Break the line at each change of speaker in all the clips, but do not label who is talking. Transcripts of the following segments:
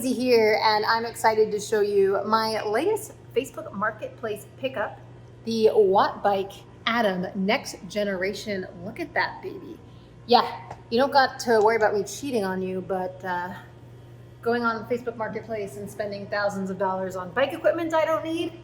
Lizzie here, and I'm excited to show you my latest Facebook Marketplace pickup, the Wattbike Atom Next Generation. Look at that baby. Yeah, you don't got to worry about me cheating on you, but going on Facebook Marketplace and spending thousands of dollars on bike equipment I don't need,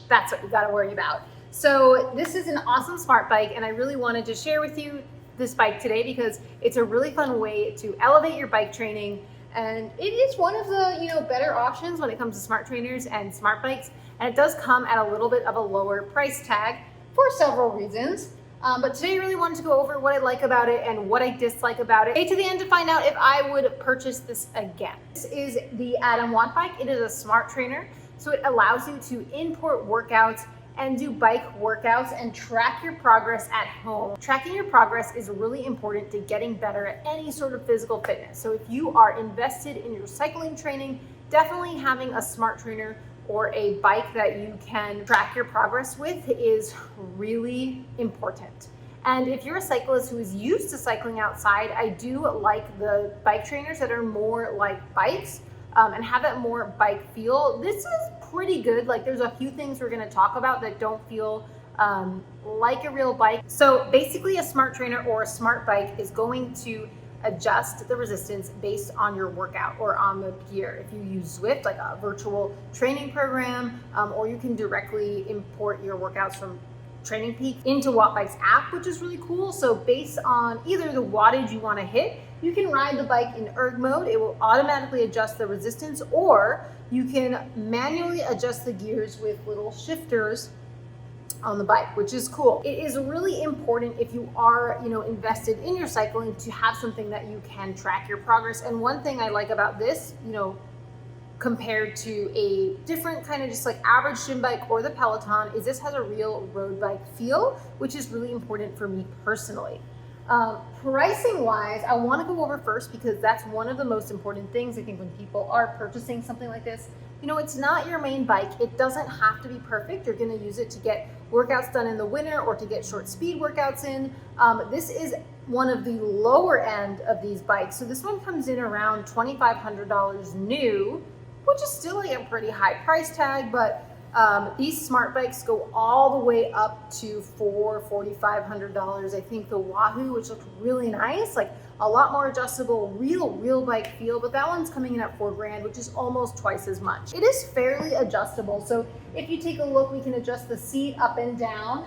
that's what you got to worry about. So this is an awesome smart bike, and I really wanted to share with you this bike today because it's a really fun way to elevate your bike training. And it is one of the better options when it comes to smart trainers and smart bikes. And it does come at a little bit of a lower price tag for several reasons. But today I really wanted to go over what I like about it and what I dislike about it. Stay to the end to find out if I would purchase this again. This is the Atom Wattbike. It is a smart trainer, so it allows you to import workouts and do bike workouts and track your progress at home. Tracking your progress is really important to getting better at any sort of physical fitness. So if you are invested in your cycling training, definitely having a smart trainer or a bike that you can track your progress with is really important. And if you're a cyclist who is used to cycling outside, I do like the bike trainers that are more like bikes and have that more bike feel. This is pretty good. Like, there's a few things we're going to talk about that don't feel like a real bike. So basically a smart trainer or a smart bike is going to adjust the resistance based on your workout or on the gear. If you use Zwift, like a virtual training program, or you can directly import your workouts from Training Peak into Wattbike's app, which is really cool. So based on either the wattage you want to hit, you can ride the bike in erg mode. It will automatically adjust the resistance, or you can manually adjust the gears with little shifters on the bike, which is cool. It is really important if you are, invested in your cycling to have something that you can track your progress. And one thing I like about this, compared to a different kind of just like average gym bike or the Peloton, is this has a real road bike feel, which is really important for me personally. Pricing wise, I want to go over first because that's one of the most important things I think when people are purchasing something like this. It's not your main bike. It doesn't have to be perfect. You're going to use it to get workouts done in the winter or to get short speed workouts in. This is one of the lower end of these bikes. So this one comes in around $2,500 new, which is still like a pretty high price tag, but these smart bikes go all the way up to $4,500. I think the Wahoo, which looks really nice, like a lot more adjustable, real bike feel, but that one's coming in at $4,000, which is almost twice as much. It is fairly adjustable. So if you take a look, we can adjust the seat up and down.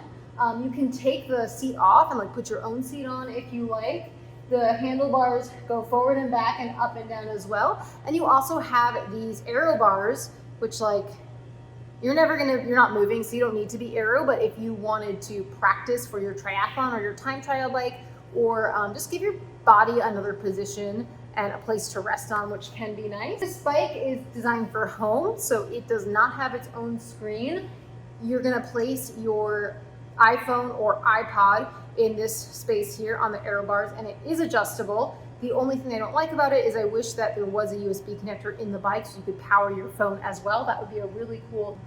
You can take the seat off and like put your own seat on if you like. The handlebars go forward and back and up and down as well. And you also have these aero bars, which you're not moving, so you don't need to be aero, but if you wanted to practice for your triathlon or your time trial bike, or just give your body another position and a place to rest on, which can be nice. This bike is designed for home, so it does not have its own screen. You're gonna place your iPhone or iPod in this space here on the aero bars, and it is adjustable. The only thing I don't like about it is I wish that there was a USB connector in the bike so you could power your phone as well. That would be a really cool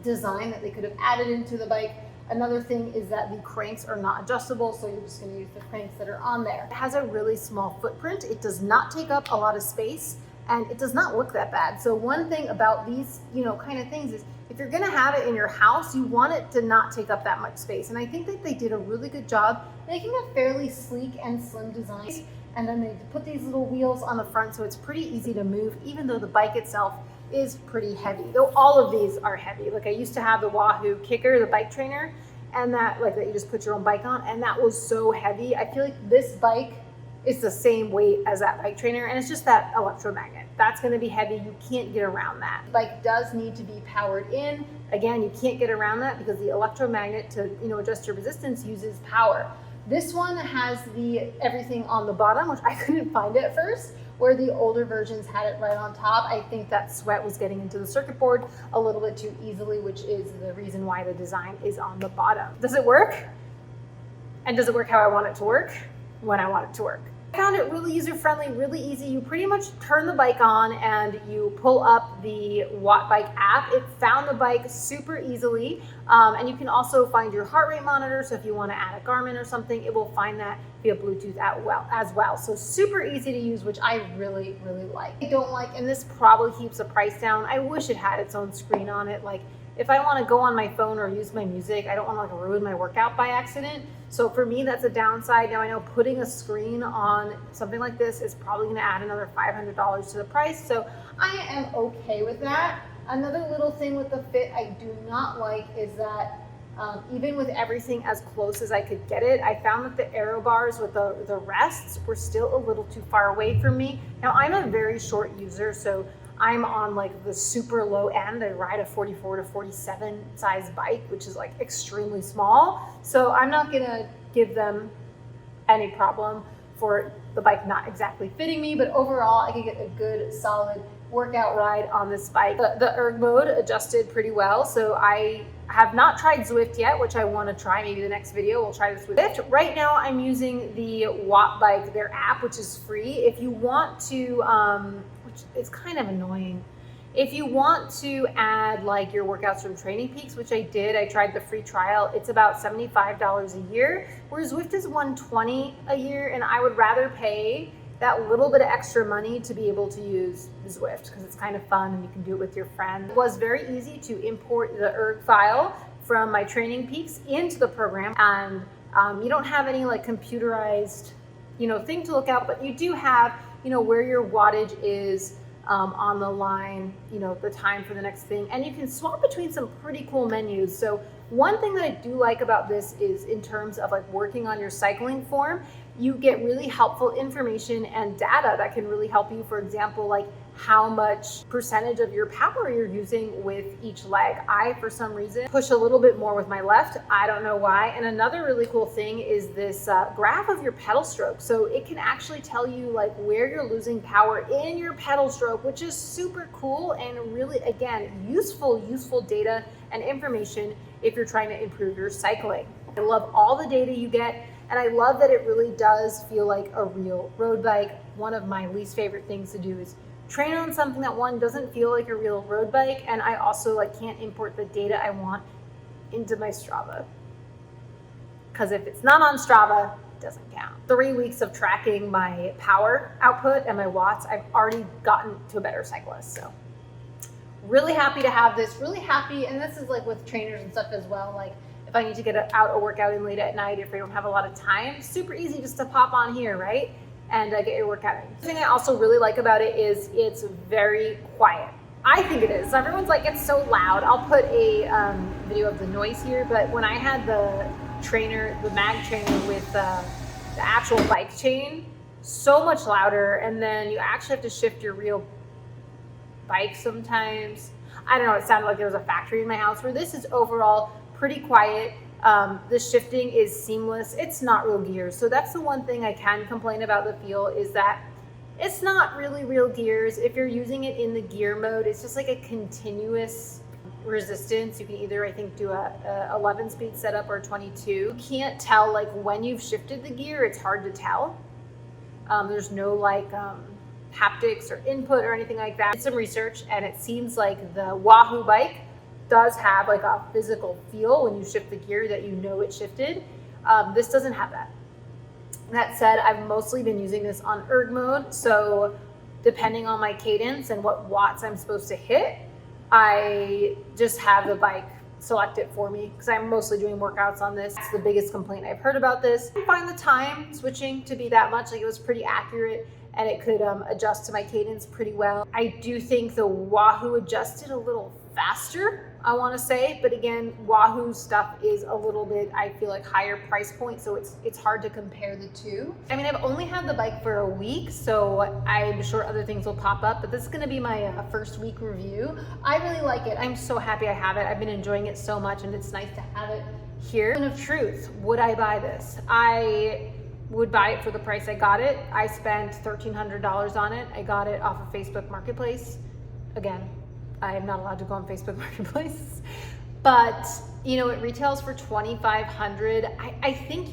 design that they could have added into the bike. Another thing is that the cranks are not adjustable, so you're just going to use the cranks that are on there. It has a really small footprint. It does not take up a lot of space, and it does not look that bad. So one thing about these, kind of things is if you're going to have it in your house, you want it to not take up that much space. And I think that they did a really good job making a fairly sleek and slim design. And then they put these little wheels on the front, so it's pretty easy to move, even though the bike itself is pretty heavy. Though all of these are heavy. Like, I used to have the Wahoo Kicker, the bike trainer, and that you just put your own bike on, and that was so heavy. I feel like this bike is the same weight as that bike trainer, and it's just that electromagnet. That's gonna be heavy. You can't get around that. The bike does need to be powered in. Again, you can't get around that because the electromagnet to adjust your resistance uses power. This one has everything on the bottom, which I couldn't find at first, where the older versions had it right on top. I think that sweat was getting into the circuit board a little bit too easily, which is the reason why the design is on the bottom. Does it work? And does it work how I want it to work? When I want it to work? I found it really user-friendly, really easy. You pretty much turn the bike on and you pull up the Wattbike app. It found the bike super easily. And you can also find your heart rate monitor. So if you want to add a Garmin or something, it will find that via Bluetooth as well. So super easy to use, which I really, really like. I don't like, and this probably keeps the price down. I wish it had its own screen on it. Like if I want to go on my phone or use my music, I don't want to like ruin my workout by accident. So for me, that's a downside. Now I know putting a screen on something like this is probably going to add another $500 to the price. So I am okay with that. Another little thing with the fit I do not like is that even with everything as close as I could get it, I found that the aero bars with the rests were still a little too far away from me. Now I'm a very short user, so I'm on like the super low end. I ride a 44 to 47 size bike, which is like extremely small. So I'm not gonna give them any problem for the bike not exactly fitting me, but overall I could get a good solid workout ride on this bike. The erg mode adjusted pretty well. So I have not tried Zwift yet, which I want to try. Maybe the next video we'll try the Zwift. Right now I'm using the Wattbike, their app, which is free. If you want to, which is kind of annoying, if you want to add like your workouts from Training Peaks, which I did, I tried the free trial, it's about $75 a year, whereas Zwift is $120 a year, and I would rather pay that little bit of extra money to be able to use Zwift because it's kind of fun and you can do it with your friend. It was very easy to import the erg file from my Training Peaks into the program, and you don't have any like computerized, thing to look out, but you do have, where your wattage is on the line, the time for the next thing, and you can swap between some pretty cool menus. So one thing that I do like about this is in terms of like working on your cycling form, you get really helpful information and data that can really help you. For example, like how much percentage of your power you're using with each leg. I, for some reason, push a little bit more with my left. I don't know why. And another really cool thing is this graph of your pedal stroke. So it can actually tell you like where you're losing power in your pedal stroke, which is super cool and really, again, useful data and information if you're trying to improve your cycling. I love all the data you get. And I love that it really does feel like a real road bike. One of my least favorite things to do is train on something that one doesn't feel like a real road bike, and I also like can't import the data I want into my Strava. Because if it's not on Strava, it doesn't count. 3 weeks of tracking my power output and my watts, I've already gotten to a better cyclist. So really happy to have this, really happy, and this is like with trainers and stuff as well. Like if I need to get out a workout in late at night, if I don't have a lot of time, super easy just to pop on here, right? And get your workout in. The thing I also really like about it is it's very quiet. I think it is. Everyone's like, it's so loud. I'll put a video of the noise here, but when I had the trainer, the mag trainer with the actual bike chain, so much louder, and then you actually have to shift your real bike sometimes. I don't know, it sounded like there was a factory in my house, where this is overall pretty quiet. The shifting is seamless. It's not real gears. So that's the one thing I can complain about the feel, is that it's not really real gears. If you're using it in the gear mode, it's just like a continuous resistance. You can either, I think, do a 11 speed setup or 22. You can't tell like when you've shifted the gear. It's hard to tell. There's no like haptics or input or anything like that. I did some research, and it seems like the Wahoo bike does have like a physical feel when you shift the gear, that you know it shifted. This doesn't have that. That said, I've mostly been using this on erg mode, so depending on my cadence and what watts I'm supposed to hit, I just have the bike select it for me, because I'm mostly doing workouts on this. It's the biggest complaint I've heard about this. I find the time switching to be that much, like it was pretty accurate, and it could adjust to my cadence pretty well. I do think the Wahoo adjusted a little faster, I want to say, but again, Wahoo stuff is a little bit, I feel like, higher price point, so it's hard to compare the two. I mean, I've only had the bike for a week, so I'm sure other things will pop up, but this is going to be my first week review. I really like it. I'm so happy I have it. I've been enjoying it so much, and it's nice to have it here. And of truth, would I buy this? I would buy it for the price I got it. I spent $1,300 on it. I got it off of Facebook Marketplace. Again, I am not allowed to go on Facebook Marketplace, but it retails for $2,500. I think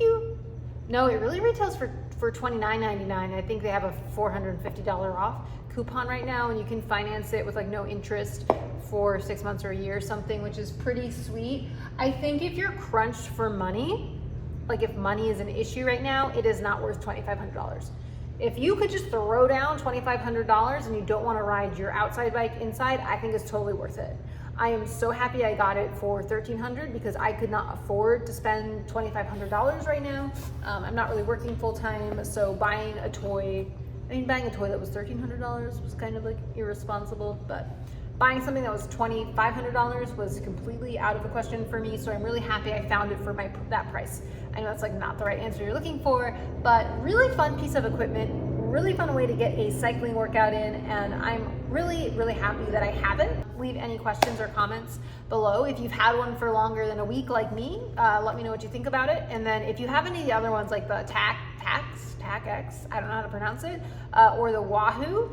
no, it really retails for for $29.99. I think they have a $450 off coupon right now, and you can finance it with like no interest for 6 months or a year or something, which is pretty sweet. I think if you're crunched for money, like if money is an issue right now, it is not worth $2,500. If you could just throw down $2,500 and you don't want to ride your outside bike inside, I think it's totally worth it. I am so happy I got it for $1,300 because I could not afford to spend $2,500 right now. I'm not really working full time, so buying a toy that was $1,300 was kind of like irresponsible, but buying something that was $2,500 was completely out of the question for me, so I'm really happy I found it for that price. I know that's like not the right answer you're looking for, but really fun piece of equipment, really fun way to get a cycling workout in, and I'm really, really happy that I have it. Leave any questions or comments below. If you've had one for longer than a week like me, let me know what you think about it. And then if you have any of the other ones like the TAC-X, I don't know how to pronounce it, or the Wahoo,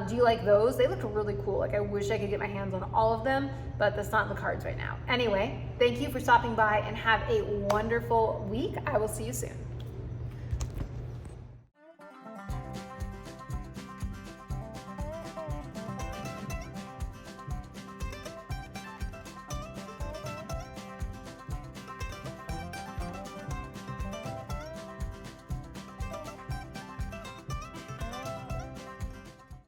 do you like those? They look really cool. Like I wish I could get my hands on all of them, but that's not in the cards right now. Anyway, thank you for stopping by and have a wonderful week. I will see you soon.